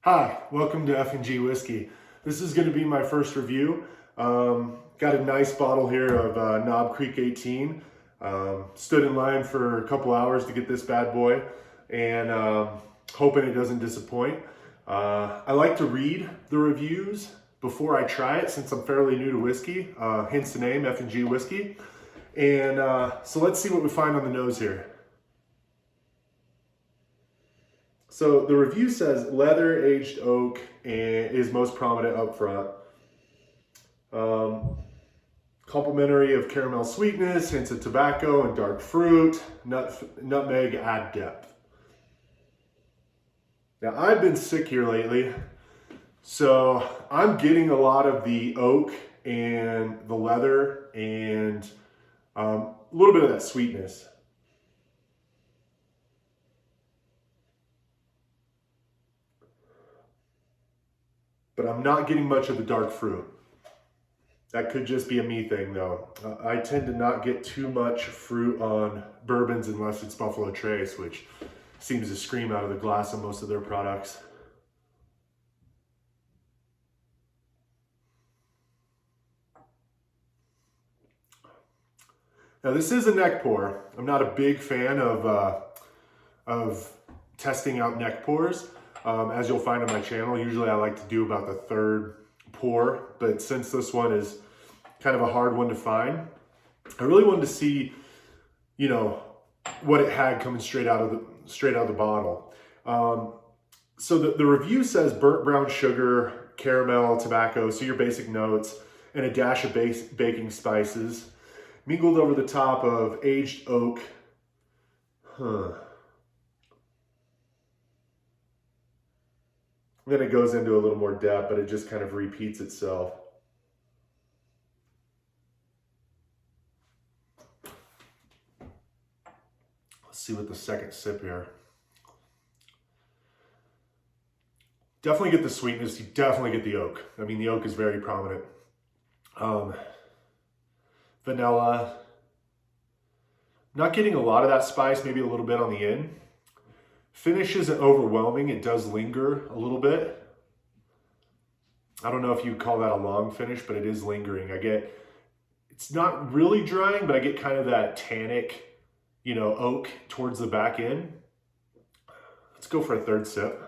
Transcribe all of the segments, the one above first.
Hi, welcome to F&G Whiskey. This is going to be my first review. Got a nice bottle here of Knob Creek 18. Stood in line for a couple hours to get this bad boy and hoping it doesn't disappoint. I like to read the reviews before I try it since I'm fairly new to whiskey, hence the name F&G Whiskey. And so let's see what we find on the nose here. So the review says leather aged oak is most prominent up front. Complementary of caramel sweetness, hints of tobacco and dark fruit, nutmeg add depth. Now I've been sick here lately, so I'm getting a lot of the oak and the leather and a little bit of that sweetness. But I'm not getting much of the dark fruit. That could just be a me thing though. I tend to not get too much fruit on bourbons unless it's Buffalo Trace, which seems to scream out of the glass on most of their products. Now this is a neck pour. I'm not a big fan of testing out neck pours. As you'll find on my channel, usually I like to do about the third pour, but since this one is kind of a hard one to find, I really wanted to see, what it had coming straight out of the bottle. So the review says burnt brown sugar, caramel, tobacco, so your basic notes, and a dash of baking spices, mingled over the top of aged oak. Then it goes into a little more depth, but it just kind of repeats itself. Let's see what the second sip here. Definitely get the sweetness, you definitely get the oak. I mean, the oak is very prominent. Vanilla. Not getting a lot of that spice, maybe a little bit on the end. Finish isn't overwhelming, it does linger a little bit. I don't know if you'd call that a long finish, but it is lingering. It's not really drying, but I get kind of that tannic, oak towards the back end. Let's go for a third sip.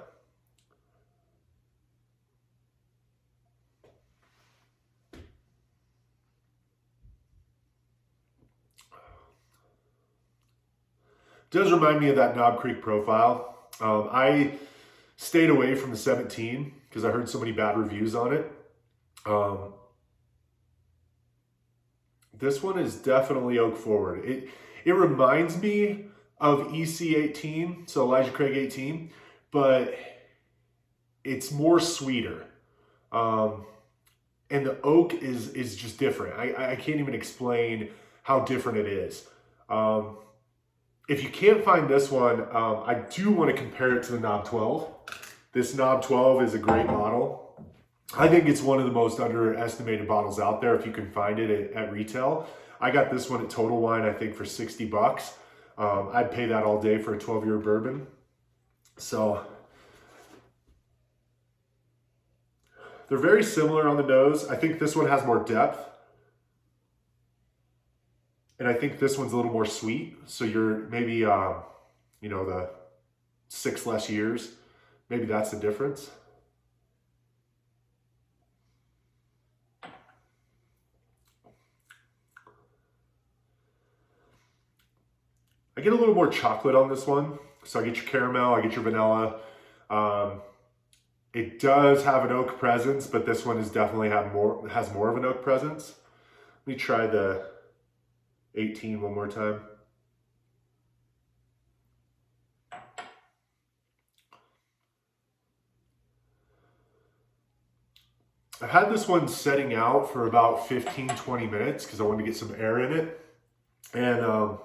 Does remind me of that Knob Creek profile. I stayed away from the 17 because I heard so many bad reviews on it. This one is definitely oak forward. It reminds me of EC18, so Elijah Craig 18, but it's more sweeter. And the oak is just different. I can't even explain how different it is. If you can't find this one, I do want to compare it to the Knob 12. This Knob 12 is a great bottle. I think it's one of the most underestimated bottles out there if you can find it at retail. I got this one at Total Wine, I think, for 60 bucks. I'd pay that all day for a 12-year bourbon. So they're very similar on the nose. I think this one has more depth. And I think this one's a little more sweet. So you're maybe, the 6 less years. Maybe that's the difference. I get a little more chocolate on this one. So I get your caramel, I get your vanilla. It does have an oak presence, but this one has definitely has more of an oak presence. Let me try the 18 one more time. I had this one setting out for about 15-20 minutes because I wanted to get some air in it. And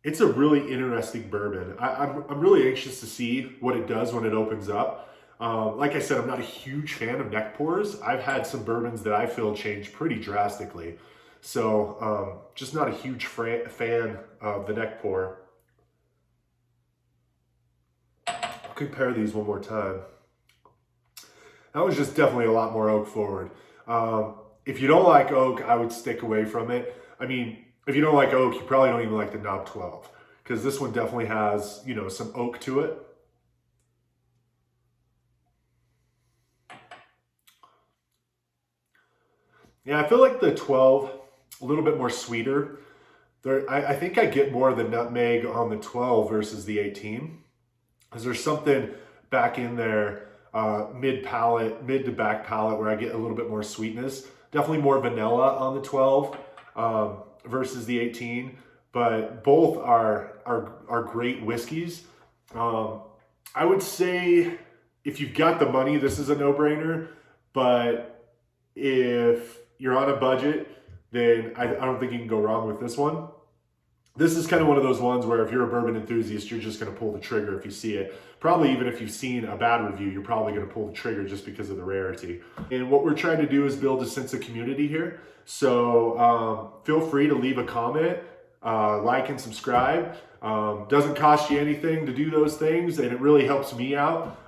it's a really interesting bourbon. I'm really anxious to see what it does when it opens up. Like I said, I'm not a huge fan of neck pours. I've had some bourbons that I feel change pretty drastically. So just not a huge fan of the neck pour. compare these one more time. That was just definitely a lot more oak forward. If you don't like oak, I would stick away from it. I mean, if you don't like oak, you probably don't even like the Knob 12, because this one definitely has, you know, some oak to it. Yeah, I feel like the 12, a little bit more sweeter. I think I get more of the nutmeg on the 12 versus the 18. Because there's something back in there, mid to back palate, where I get a little bit more sweetness. Definitely more vanilla on the 12 versus the 18. But both are great whiskeys. I would say if you've got the money, this is a no-brainer. But if you're on a budget, then I don't think you can go wrong with this one. This is kind of one of those ones where if you're a bourbon enthusiast, you're just going to pull the trigger if you see it. Probably even if you've seen a bad review, you're probably going to pull the trigger just because of the rarity. And what we're trying to do is build a sense of community here. So feel free to leave a comment, like and subscribe. Doesn't cost you anything to do those things, and it really helps me out.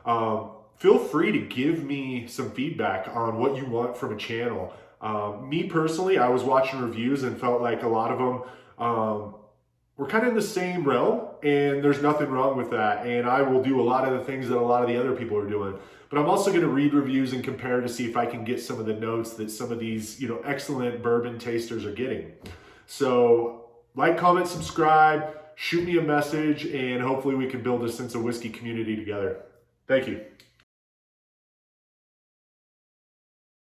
Feel free to give me some feedback on what you want from a channel. Me personally, I was watching reviews and felt like a lot of them we're kind of in the same realm, and there's nothing wrong with that. And I will do a lot of the things that a lot of the other people are doing. But I'm also going to read reviews and compare to see if I can get some of the notes that some of these, you know, excellent bourbon tasters are getting. So like, comment, subscribe, shoot me a message, and hopefully we can build a sense of whiskey community together. Thank you.